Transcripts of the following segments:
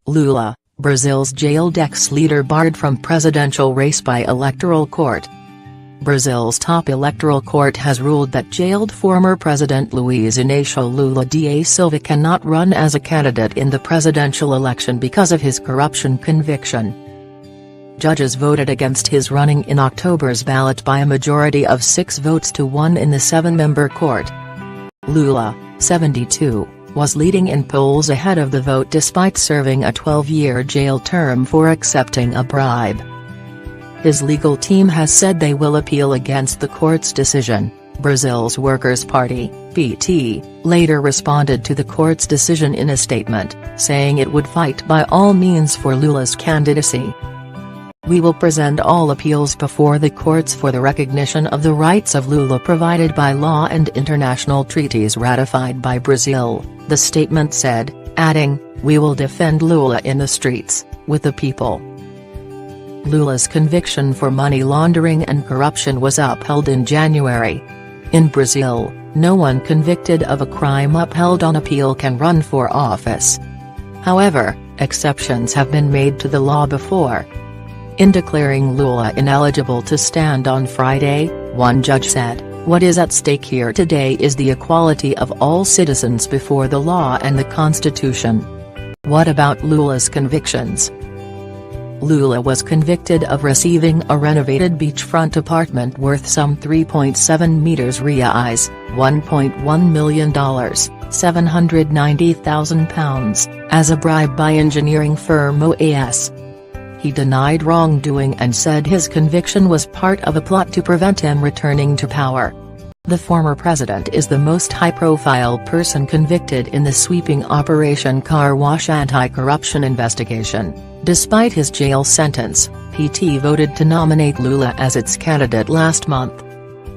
Lula, Brazil's jailed ex-leader barred from presidential race by electoral court. Brazil's top electoral court has ruled that jailed former President Luiz Inácio Lula da Silva cannot run as a candidate in the presidential election because of his corruption conviction. Judges voted against his running in October's ballot by a majority of 6 votes to 1 in the 7-member court. Lula, 72, was leading in polls ahead of the vote despite serving a 12-year jail term for accepting a bribe. His legal team has said they will appeal against the court's decision. Brazil's Workers' Party, PT, later responded to the court's decision in a statement, saying it would fight by all means for Lula's candidacy. "We will present all appeals before the courts for the recognition of the rights of Lula provided by law and international treaties ratified by Brazil," the statement said, adding, "We will defend Lula in the streets, with the people." Lula's conviction for money laundering and corruption was upheld in January. In Brazil, no one convicted of a crime upheld on appeal can run for office. However, exceptions have been made to the law before. In declaring Lula ineligible to stand on Friday, one judge said, "What is at stake here today is the equality of all citizens before the law and the Constitution." What about Lula's convictions? Lula was convicted of receiving a renovated beachfront apartment worth some 3.7 reais, $1.1 million, £790,000, as a bribe by engineering firm OAS. He denied wrongdoing and said his conviction was part of a plot to prevent him returning to power. The former president is the most high-profile person convicted in the sweeping Operation Car Wash anti-corruption investigation. Despite his jail sentence, PT voted to nominate Lula as its candidate last month.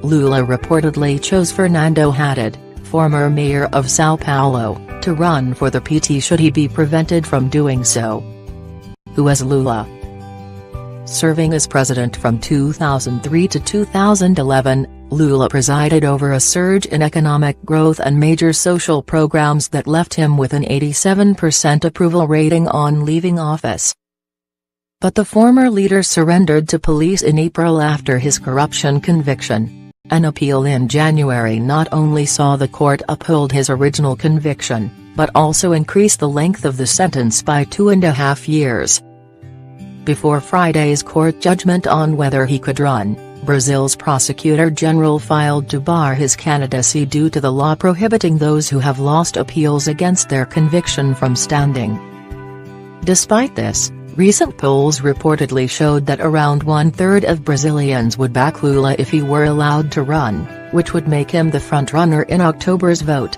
Lula reportedly chose Fernando Haddad, former mayor of São Paulo, to run for the PT should he be prevented from doing so. Who is Lula? Serving as president from 2003 to 2011, Lula presided over a surge in economic growth and major social programs that left him with an 87% approval rating on leaving office. But the former leader surrendered to police in April after his corruption conviction. An appeal in January not only saw the court uphold his original conviction, but also increase the length of the sentence by 2.5 years. Before Friday's court judgment on whether he could run, Brazil's prosecutor general filed to bar his candidacy due to the law prohibiting those who have lost appeals against their conviction from standing. Despite this, recent polls reportedly showed that around 1/3 of Brazilians would back Lula if he were allowed to run, which would make him the front-runner in October's vote.